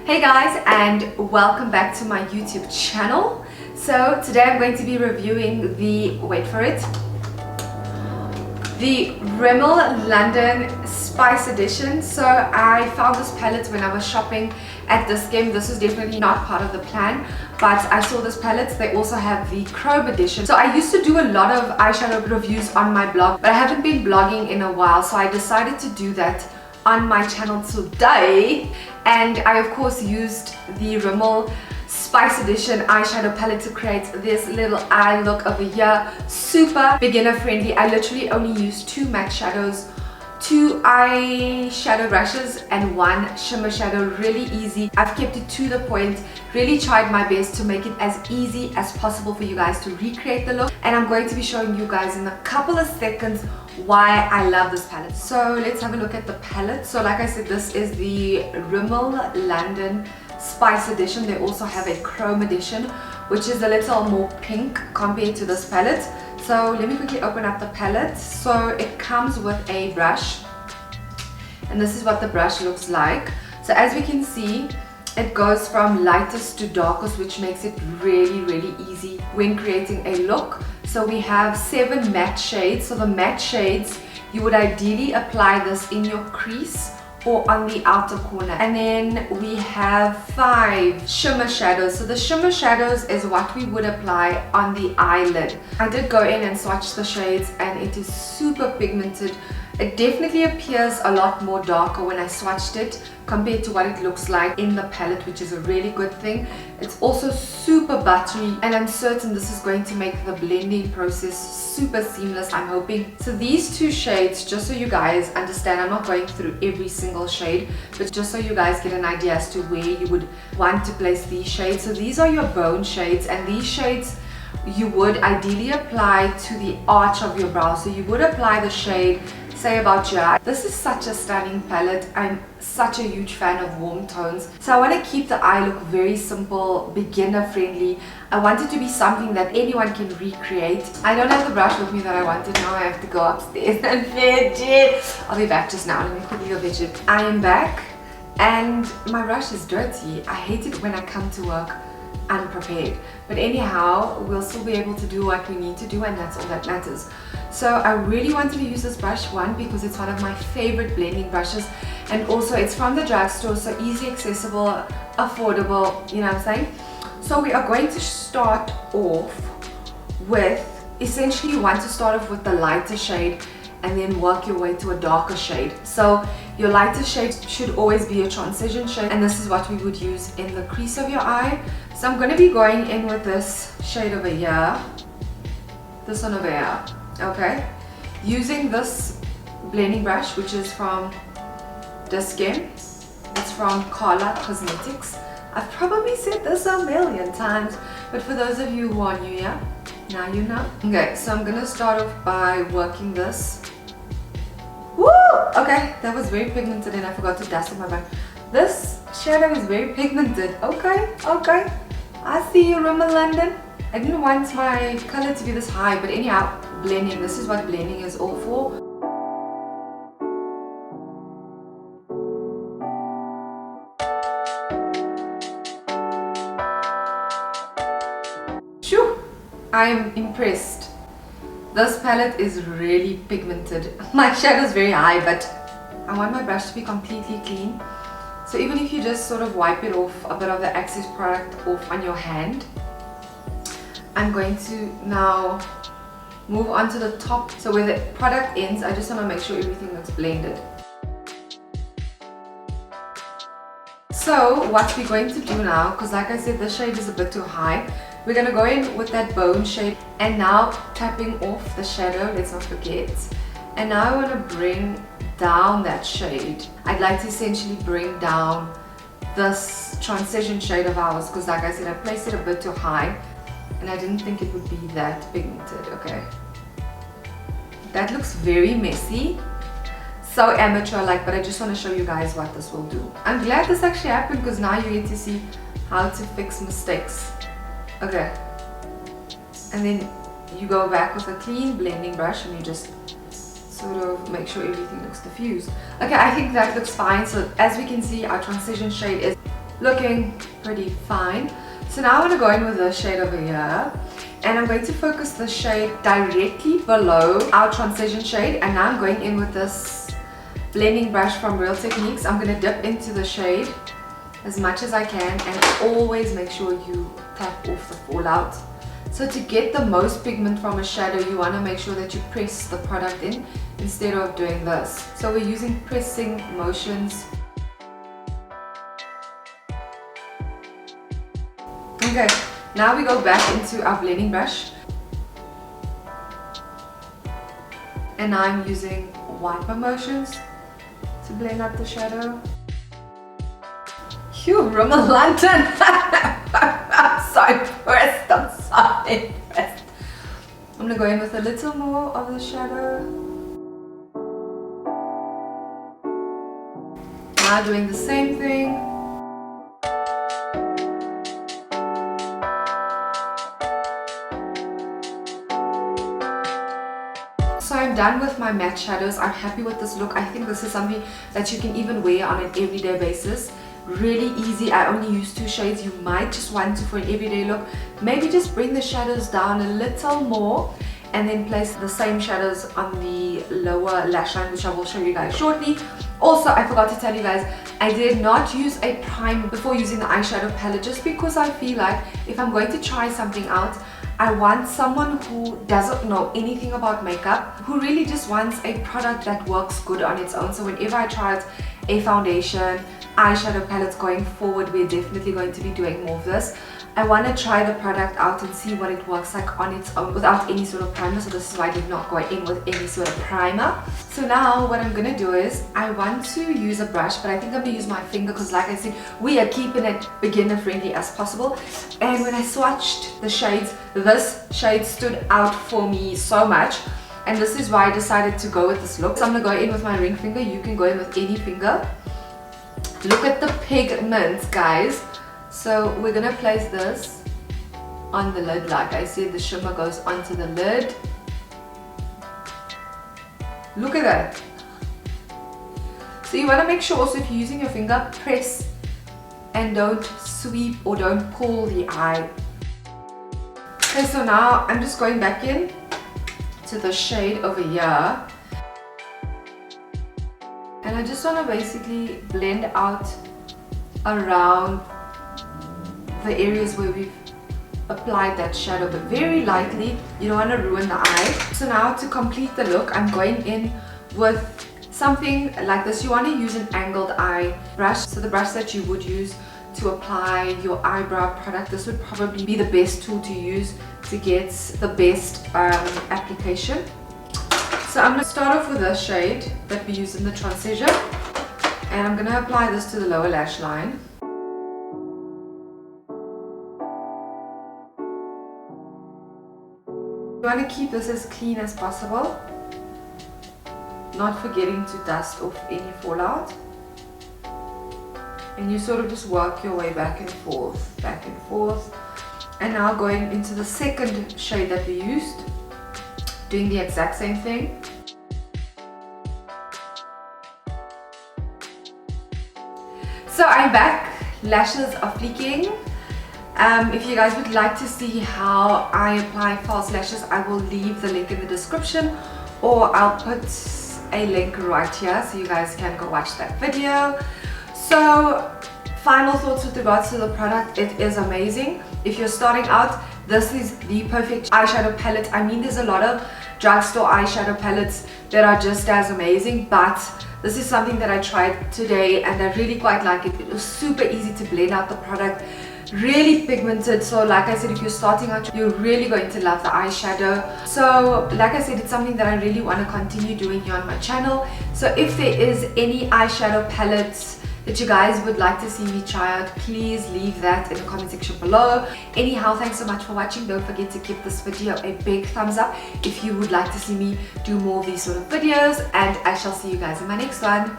Hey guys, and welcome back to my YouTube channel. So today I'm going to be reviewing the, wait for it, the Rimmel London Spice Edition. So I found this palette when I was shopping at this game. This was definitely not part of the plan, but I saw this palette. They also have the Chrome edition. So I used to do a lot of eyeshadow reviews on my blog, but I haven't been blogging in a while, so I decided to do that on my channel today. And I of course used the Rimmel Spice Edition eyeshadow palette to create this little eye look over here. Super beginner friendly. I literally only used two matte shadows, two eyeshadow brushes and one shimmer shadow. Really easy. I've kept it to the point, really tried my best to make it as easy as possible for you guys to recreate the look, and I'm going to be showing you guys in a couple of seconds why I love this palette. So let's have a look at the palette. So like I said, this is the Rimmel London Spice Edition. They also have a Chrome edition, which is a little more pink compared to this palette. So let me quickly open up the palette. So it comes with a brush, and this is what the brush looks like. So as we can see, it goes from lightest to darkest, which makes it really easy when creating a look. So we have 7 matte shades. So the matte shades, you would ideally apply this in your crease or on the outer corner. And then we have 5 shimmer shadows. So the shimmer shadows is what we would apply on the eyelid. I did go in and swatch the shades, and it is super pigmented. It definitely appears a lot more darker when I swatched it compared to what it looks like in the palette, which is a really good thing. It's also super buttery, and I'm certain this is going to make the blending process super seamless, I'm hoping. So these 2 shades, just so you guys understand, I'm not going through every single shade, but just so you guys get an idea as to where you would want to place these shades. So these are your bone shades, and these shades you would ideally apply to the arch of your brow. So you would apply the shade, say about your eye. This is such a stunning palette. I'm such a huge fan of warm tones, so I want to keep the eye look very simple, beginner friendly. I want it to be something that anyone can recreate. I don't have the brush with me that I wanted. Now I have to go upstairs and fetch it. I'll be back just now. Let me quickly go fetch it. I am back, and my brush is dirty. I hate it when I come to work unprepared, but anyhow, we'll still be able to do what we need to do, and that's all that matters. So I really wanted to use this brush, one, because it's one of my favorite blending brushes, and also it's from the drugstore, so easy, accessible, affordable, you know what I'm saying? So we are going to start off with, essentially you want to start off with the lighter shade and then work your way to a darker shade. So your lighter shade should always be a transition shade, and this is what we would use in the crease of your eye. So I'm going to be going in with this shade over here, this one over here, okay? Using this blending brush, which is from Diskem. It's from Carla Cosmetics. I've probably said this a million times, but for those of you who are new here, now you know. Okay, so I'm going to start off by working this. Woo! Okay, that was very pigmented and I forgot to dust on my brush. This shadow is very pigmented. Okay. I see you, Rimmel London. I didn't want my color to be this high, but anyhow, blending. This is what blending is all for. Shoo! I am impressed. This palette is really pigmented. My shadow is very high, but I want my brush to be completely clean. So even if you just sort of wipe it off, a bit of the excess product off on your hand, I'm going to now move on to the top. So where the product ends, I just want to make sure everything looks blended. So what we're going to do now, because like I said, the shade is a bit too high, we're going to go in with that bone shade, and now tapping off the shadow, let's not forget. And now I want to bring down that shade. I'd like to essentially bring down this transition shade of ours, because like I said, I placed it a bit too high and I didn't think it would be that pigmented. Okay, that looks very messy, so amateur like, but I just want to show you guys what this will do. I'm glad this actually happened, because now you get to see how to fix mistakes. Okay, and then you go back with a clean blending brush and you just sort of make sure everything looks diffused. Okay, I think that looks fine. So as we can see, our transition shade is looking pretty fine. So now I'm going to go in with this shade over here, and I'm going to focus the shade directly below our transition shade. And now I'm going in with this blending brush from Real Techniques. I'm going to dip into the shade as much as I can, and always make sure you tap off the fallout. So to get the most pigment from a shadow, you want to make sure that you press the product in instead of doing this. So we're using pressing motions. Okay, now we go back into our blending brush, and now I'm using wiper motions to blend out the shadow. Phew, Rimmel London! I'm so impressed, I'm so impressed. I'm gonna go in with a little more of the shadow. Now doing the same thing. So I'm done with my matte shadows. I'm happy with this look. I think this is something that you can even wear on an everyday basis. Really easy. I only use 2 shades. You might just want to for an everyday look. Maybe just bring the shadows down a little more and then place the same shadows on the lower lash line, which I will show you guys shortly. Also, I forgot to tell you guys, I did not use a primer before using the eyeshadow palette, just because I feel like if I'm going to try something out, I want someone who doesn't know anything about makeup, who really just wants a product that works good on its own. So whenever I try out a foundation, eyeshadow palettes going forward, we're definitely going to be doing more of this. I want to try the product out and see what it works like on its own without any sort of primer. So this is why I did not go in with any sort of primer. So now what I'm going to do is I want to use a brush, but I think I'm going to use my finger because, like I said, we are keeping it beginner friendly as possible. And when I swatched the shades, this shade stood out for me so much. And this is why I decided to go with this look. So I'm going to go in with my ring finger. You can go in with any finger. Look at the pigment, guys. So we're going to place this on the lid. Like I said, the shimmer goes onto the lid. Look at that. So you want to make sure also, if you're using your finger, press and don't sweep or don't pull the eye. Okay, so now I'm just going back in to the shade over here. And I just want to basically blend out around the areas where we've applied that shadow, but very lightly. You don't want to ruin the eye. So now to complete the look, I'm going in with something like this. You want to use an angled eye brush. So the brush that you would use to apply your eyebrow product, this would probably be the best tool to use to get the best application. So I'm going to start off with this shade that we use in the transition, and I'm going to apply this to the lower lash line. You want to keep this as clean as possible, not forgetting to dust off any fallout. And you sort of just work your way back and forth, back and forth. And now going into the second shade that we used, doing the exact same thing. So I'm back, lashes are fleeking. If you guys would like to see how I apply false lashes, I will leave the link in the description, or I'll put a link right here so you guys can go watch that video. So final thoughts with regards to the product, it is amazing. If you're starting out, this is the perfect eyeshadow palette. I mean, there's a lot of drugstore eyeshadow palettes that are just as amazing, but this is something that I tried today and I really quite like it. It was super easy to blend out the product, really pigmented. So like I said, if you're starting out, you're really going to love the eyeshadow. So like I said, it's something that I really want to continue doing here on my channel. So if there is any eyeshadow palettes that you guys would like to see me try out, please leave that in the comment section below. Anyhow, thanks so much for watching. Don't forget to give this video a big thumbs up if you would like to see me do more of these sort of videos, and I shall see you guys in my next one.